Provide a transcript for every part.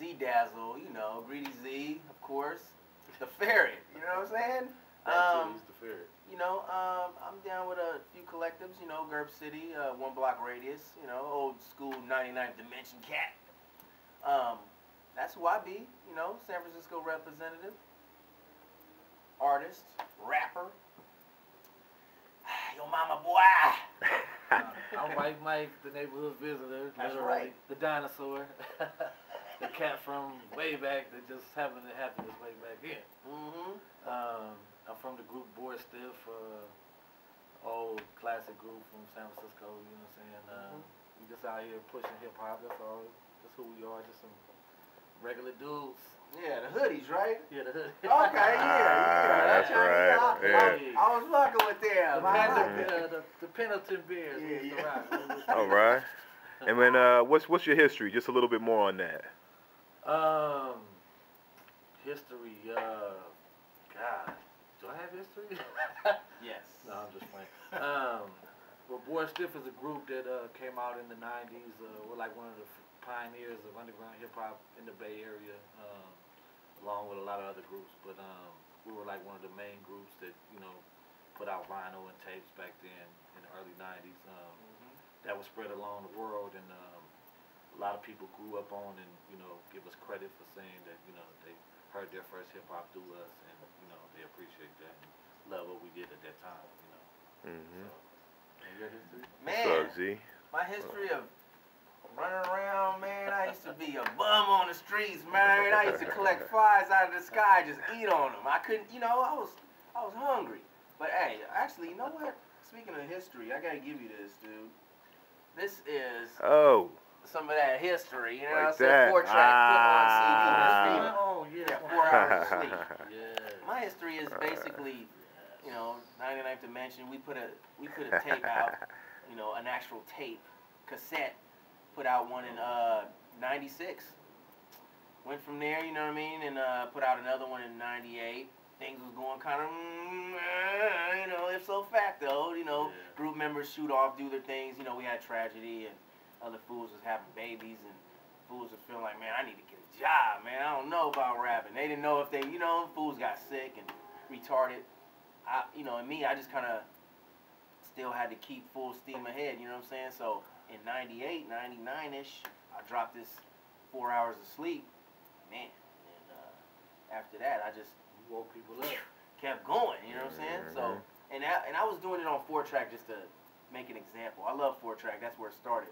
Z-Dazzle, you know, Greedy Z, of course. The Ferret, you know what I'm saying? He's the Ferret. You know, I'm down with a few collectives, you know, Gerb City, 1 block radius, you know, old school 99th Dimension cat. That's who I be, you know, San Francisco representative, artist, rapper. Yo mama boy! I'm White Mike, the neighborhood visitor. That's right. The dinosaur. The cat from way back that just happened to happen this way back then. I'm from the group Boy Stiff, old classic group from San Francisco, you know what I'm saying? We just out here pushing hip-hop, that's all. That's who we are, just some regular dudes. Yeah, the hoodies, right? Yeah, the hoodies. Okay, yeah. That's right. I was fucking with them. The Pendleton Bears. Yeah. All right. And then, what's your history? Just a little bit more on that. History, God, do I have history? Yes. No, I'm just playing. Well, Boy Stiff is a group that came out in the 90s. We're like one of the pioneers of underground hip-hop in the Bay Area, along with a lot of other groups. But we were like one of the main groups that, you know, put out vinyl and tapes back then in the early 90s. That was spread along the world, and a lot of people grew up on and, you know, give us credit for saying that, you know, they heard their first hip-hop through us, and, you know, they appreciate that and love what we did at that time, you know. So, and your history? Man, what's up, Z? my history of running around, man, I used to be a bum on the streets, man. I used to collect flies out of the sky, just eat on them. I couldn't, you know, I was hungry. But hey, actually, you know what? Speaking of history, I gotta give you this, dude. This is some of that history, you know what I'm saying? 4-track, put on CD. Oh, yeah. 4 hours of sleep. Yeah. My history is basically, you know, 99th Dimension. We put a tape out, you know, an actual tape, cassette. Put out one in '96. Went from there, you know what I mean, and put out another one in '98. Things was going kind of, you know, ipso facto, you know, group members shoot off, do their things. You know, we had tragedy, and other fools was having babies, and fools was feeling like, man, I need to get a job, man. I don't know about rapping. They didn't know if they, you know, fools got sick and retarded. You know, and me, I just kind of still had to keep full steam ahead, you know what I'm saying? So in 98, 99-ish, I dropped this 4 hours of sleep, man. And after that, I just woke people up, kept going, you know what I'm saying? So, and I was doing it on 4-track just to make an example. I love 4-track, that's where it started,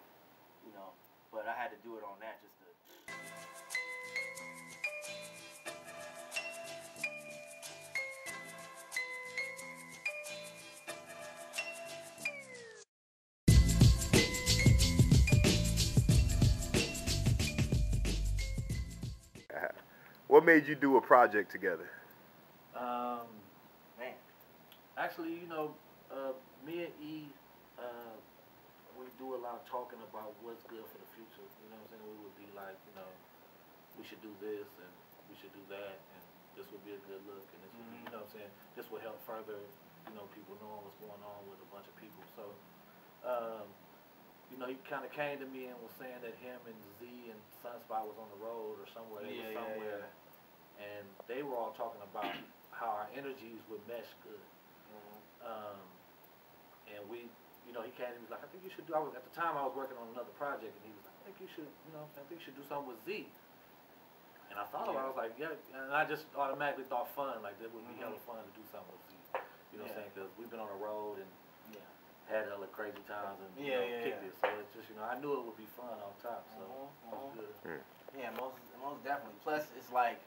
you know. But I had to do it on that just to. What made you do a project together? Man. Actually, you know, me and E, we do a lot of talking about what's good for the future. You know what I'm saying? We would be like, you know, we should do this and we should do that, and this would be a good look, and this would be, you know what I'm saying? This will help further, you know, people knowing what's going on with a bunch of people. So, you know, he kind of came to me and was saying that him and Z and Sunspot was on the road or somewhere. They were somewhere. And they were all talking about how our energies would mesh good. And we, you know, he came and he was like, I think you should do, at the time I was working on another project, and he was like, I think you should, you know, I think you should do something with Z. And I thought about it, I was like, yeah, and I just automatically thought fun, like that would be hella fun to do something with Z. You know what I'm saying? Because we've been on the road and had hella crazy times and you know, kicked it. So it's just, you know, I knew it would be fun off top, so it was good. Yeah, most definitely. Plus, it's like,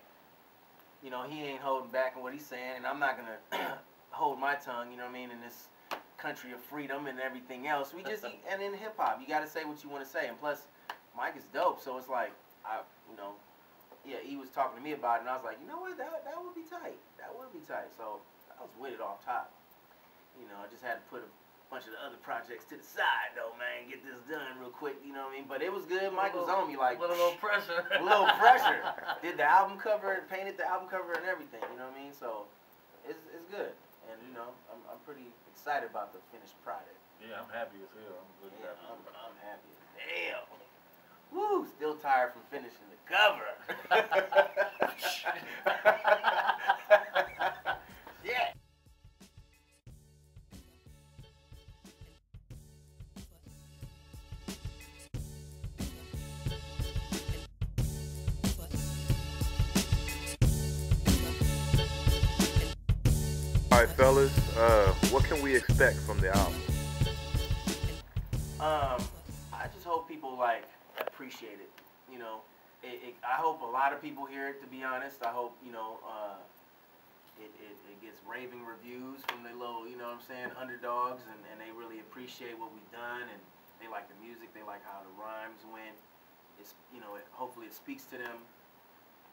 you know, he ain't holding back on what he's saying, and I'm not going to hold my tongue, you know what I mean, in this country of freedom and everything else. We just, and in hip-hop, you got to say what you want to say. And plus, Mike is dope, so it's like, you know, he was talking to me about it, and I was like, you know what, that would be tight. That would be tight. So I was with it off top. You know, I just had to put a bunch of the other projects to the side, though, man. Get this done real quick, you know what I mean? But it was good. Mike was on me like... With a little pressure. A little pressure. Did the album cover, painted the album cover and everything, you know what I mean? So it's good. And, you know, I'm pretty excited about the finished product. Yeah, I'm happy as hell. I'm really happy. I'm happy as hell. Woo, still tired from finishing the cover. Yeah. All right, fellas, what can we expect from the album? I just hope people like appreciate it. You know, I hope a lot of people hear it. To be honest, I hope it gets raving reviews from the little, you know what I'm saying, underdogs, and they really appreciate what we've done, and they like the music, they like how the rhymes went. It's, you know, hopefully it speaks to them.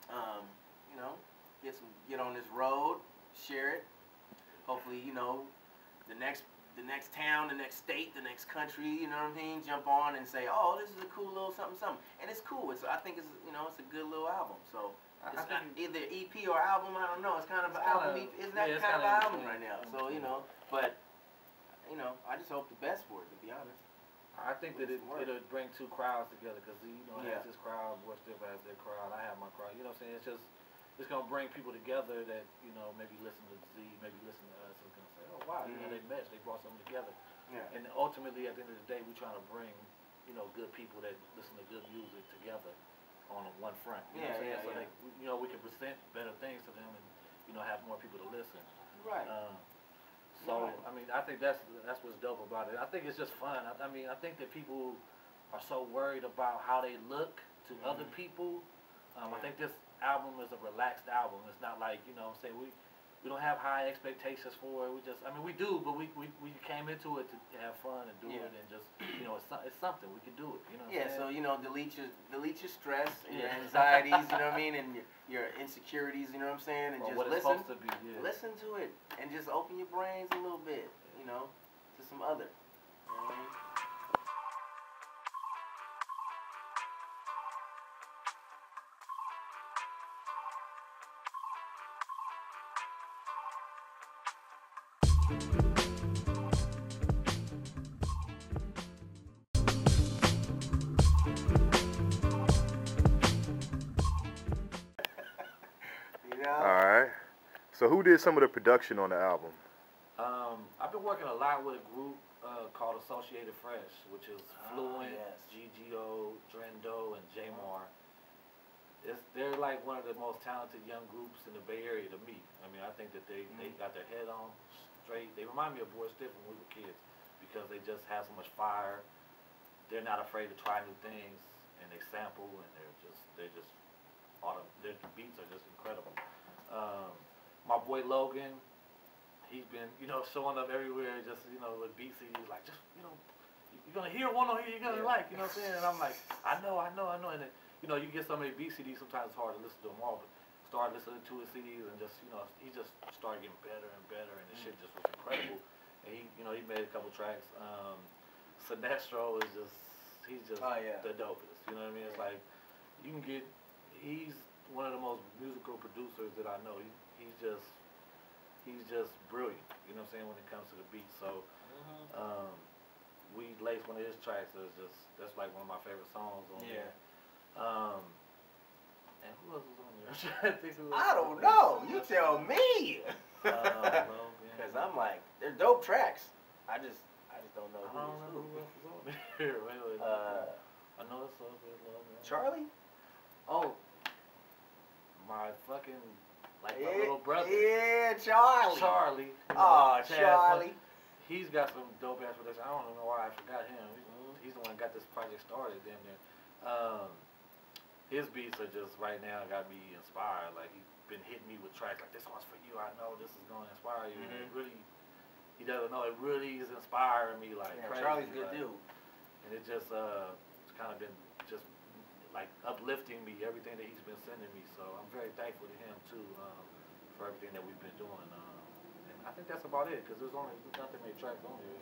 You know, get on this road, share it. Hopefully, you know, the next town, the next state, the next country, you know what I mean, jump on and say, oh, this is a cool little something, something. And it's cool. I think it's, you know, it's a good little album. So it's either EP or album, I don't know. It's kind of an album. Isn't that kind of an album right now? So, you know, but, you know, I just hope the best for it, to be honest. I think that it'll bring two crowds together, because, you know, it has this crowd, Boy Stiff has their crowd, I have my crowd. You know what I'm saying? It's going to bring people together that, you know, maybe listen to Z, maybe listen to us, and going to say, oh, wow, you know, they meshed, they brought something together. Yeah. And ultimately, at the end of the day, we're trying to bring, you know, good people that listen to good music together on one front. You know what I'm saying? So, like, you know, we can present better things to them and, you know, have more people to listen. Right. I mean, I think that's what's dope about it. I think it's just fun. I mean, I think that people are so worried about how they look to other people. I think this album is a relaxed album. It's not like, you know what I'm saying, we don't have high expectations for it. I mean, we do, but we came into it to have fun and do it, and just, you know, it's something. We can do it, you know what I'm saying? So, you know, delete your stress and your anxieties, you know what I mean, and your insecurities, you know what I'm saying, and just listen. Listen to it, and just open your brains a little bit, you know, to some other. You know what I mean? Alright. So who did some of the production on the album? I've been working a lot with a group called Associated Fresh, which is Fluent, GGO, Drendo, and Jamar. They're like one of the most talented young groups in the Bay Area to me. I mean, I think that they got their head on straight. They remind me of Boy Stiff when we were kids, because they just have so much fire. They're not afraid to try new things, and they sample, and their beats are just incredible. My boy Logan, he's been, you know, showing up everywhere, just, you know, with beat CDs, like, just, you know, you're gonna hear one on here you're gonna like, you know what I'm saying? And I'm like, I know, and then, you know, you get so many beat CDs, sometimes it's hard to listen to them all, but start listening to his CDs, and just, you know, he just started getting better and better, and the shit just was incredible. And he, you know, he made a couple tracks. Sinestro is just, he's just the dopest, you know what I mean? It's like, you can get, he's one of the most musical producers that I know. He's just brilliant, you know what I'm saying, when it comes to the beat. So we laced one of his tracks. That's like one of my favorite songs on there. And who else was on there? I'm trying to think who else. I don't know. You tell me. Because I'm like, they're dope tracks. I just don't know who else was on there. Wait. I know it's so good, love, man. Charlie? Oh, my fucking, like, my little brother. Yeah, Charlie. Charlie. Oh, Charlie. He's got some dope ass production. I don't know why I forgot him. He's the one that got this project started, damn near. His beats are just, right now, got me inspired. Like, he's been hitting me with tracks like, this one's for you. I know this is going to inspire you. And it really, he doesn't know, it really is inspiring me, like, crazy. Charlie's a good dude. And it just, it's kind of been just, like, uplifting me, everything that he's been sending me. So I'm very thankful to him, too, for everything that we've been doing. And I think that's about it, because there's not that many tracks on here.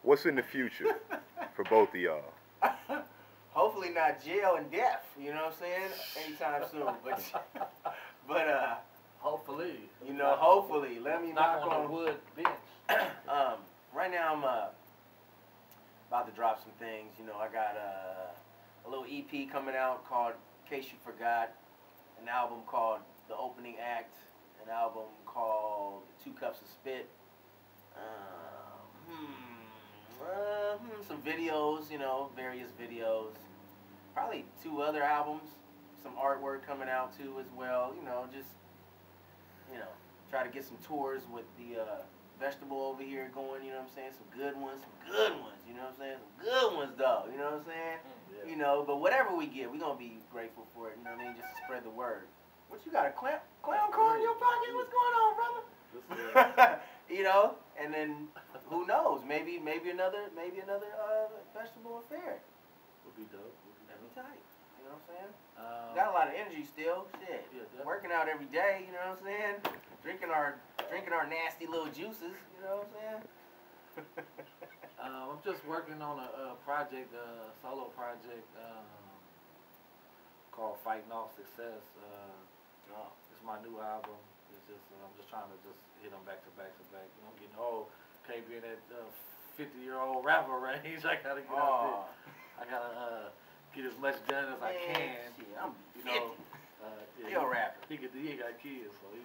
What's in the future for both of y'all? Hopefully not jail and death. You know what I'm saying? Anytime soon. But hopefully. You know, hopefully. Let me knock on the wood bench. Right now I'm about to drop some things. You know, I got a little EP coming out called In Case You Forgot, an album called The Opening Act, an album called 2 Cups of Spit, some videos, you know, various videos, probably 2 other albums, some artwork coming out too as well, you know, just, you know, try to get some tours with the Vegetable over here going, you know what I'm saying, some good ones, you know what I'm saying, some good ones though, you know what I'm saying, yeah. You know, but whatever we get, we're going to be grateful for it, you know what I mean, just to spread the word. What, you got a clown car in your pocket? What's going on, brother? You know, and then who knows? Maybe another Vegetable the Ferret. Would be dope. That'd be tight. You know what I'm saying? Got a lot of energy still. Shit. Yeah, working out every day. You know what I'm saying? Drinking our nasty little juices. You know what I'm saying? I'm just working on a project, solo project called Fighting Off Success. It's my new album. It's just I'm just trying to just hit them back to back to back. You know, I'm getting old. Can't be in that 50-year-old rapper range. I gotta get out there. I gotta get as much done as I can. Shit, I'm 50. You know, He a rapper. He got kids, so he.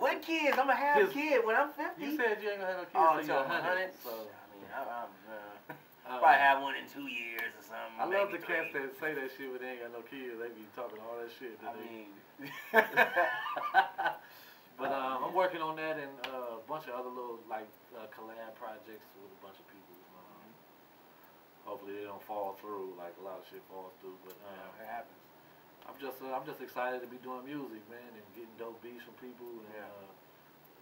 What kids? I'm gonna have a kid when I'm 50. You said you ain't gonna have no kids till you're 100. 100. So I mean, probably have one in 2 years or something. I love the maybe cats 3. that say that shit when they ain't got no kids. They be talking all that shit. I mean. But I'm working on that and a bunch of other little like collab projects with a bunch of people. Hopefully they don't fall through like a lot of shit falls through. But it happens. I'm just excited to be doing music, man, and getting dope beats from people and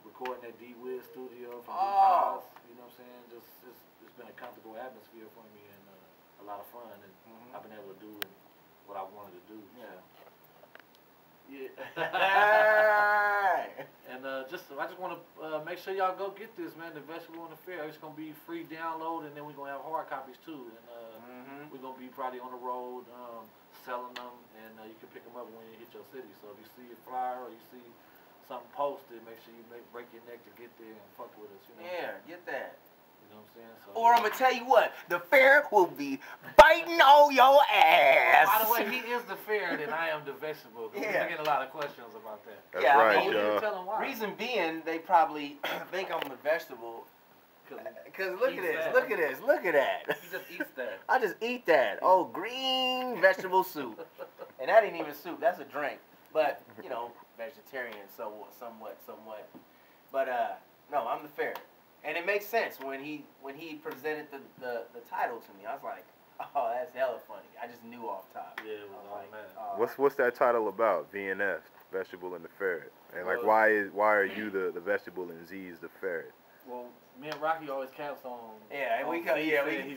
recording at D-wiz studio from B-Pos. You know what I'm saying? Just it's been a comfortable atmosphere for me and a lot of fun, and I've been able to do what I wanted to do. Yeah. Yeah. And I just want to make sure y'all go get this, man. The Vegetable and the Ferret. It's gonna be free download, and then we're gonna have hard copies too. And we're gonna be probably on the road selling them, and you can pick them up when you hit your city. So if you see a flyer or you see something posted, make sure you break your neck to get there and fuck with us. You know? Yeah, get that. You know what I'm saying? So, or I'm gonna tell you what, the ferret will be biting on your ass. By the way, he is the ferret and I am the vegetable. Yeah. We're getting a lot of questions about that. That's right, I mean, tell them why. Reason being, they probably think I'm the vegetable. Cause look at this, look at this, look at that. He just eats that. I just eat that. Oh, green vegetable soup, and that ain't even soup. That's a drink. But you know, vegetarian, so somewhat. But no, I'm the ferret. And it makes sense when he presented the title to me. I was like, oh, that's hella funny. I just knew off top. Yeah, it was all like, mad. What's that title about? VNF, Vegetable and the Ferret. And like, why are you the vegetable and Z's the ferret? Well, me and Rocky always caps on. Yeah, he's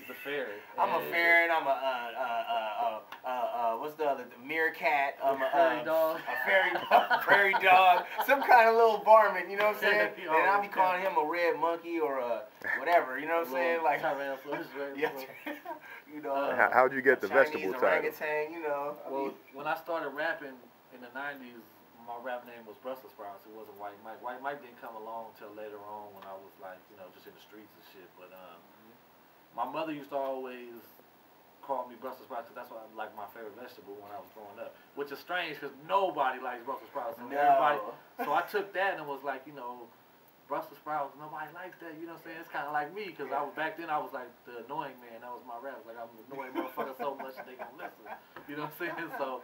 the ferret. I'm a ferret. I'm a what's the other? Meerkat. I'm a fairy dog. A prairie dog. Some kind of little varmint. You know what I'm saying? And I'll be calling him a red monkey or a whatever. You know what I'm saying? Like. Yeah. You know. How'd you get the vegetable title? Orangutan, you know. Well, when I started rapping in the '90s. My rap name was Brussels Sprouts. It wasn't White Mike. White Mike didn't come along until later on when I was like, you know, just in the streets and shit. But my mother used to always call me Brussels Sprouts because that's what like my favorite vegetable when I was growing up. Which is strange because nobody likes Brussels sprouts. And everybody, so I took that and was like, you know, Brussels sprouts, nobody likes that. You know what I'm saying? It's kind of like me because back then I was like the annoying man. That was my rap. Like I'm the annoying motherfucker so much they gonna listen. You know what I'm saying? So.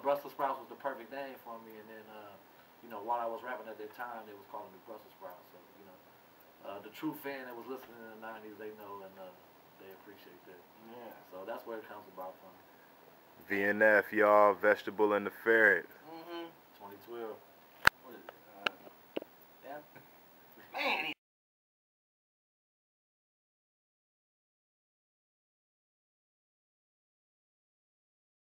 Brussels sprouts was the perfect name for me, and then, you know, while I was rapping at that time, they was calling me Brussels sprouts. So, you know, the true fan that was listening in the '90s, they know and they appreciate that. Yeah. So that's where it comes about from. VNF, y'all, Vegetable and the Ferret. 2012. What is it? Man,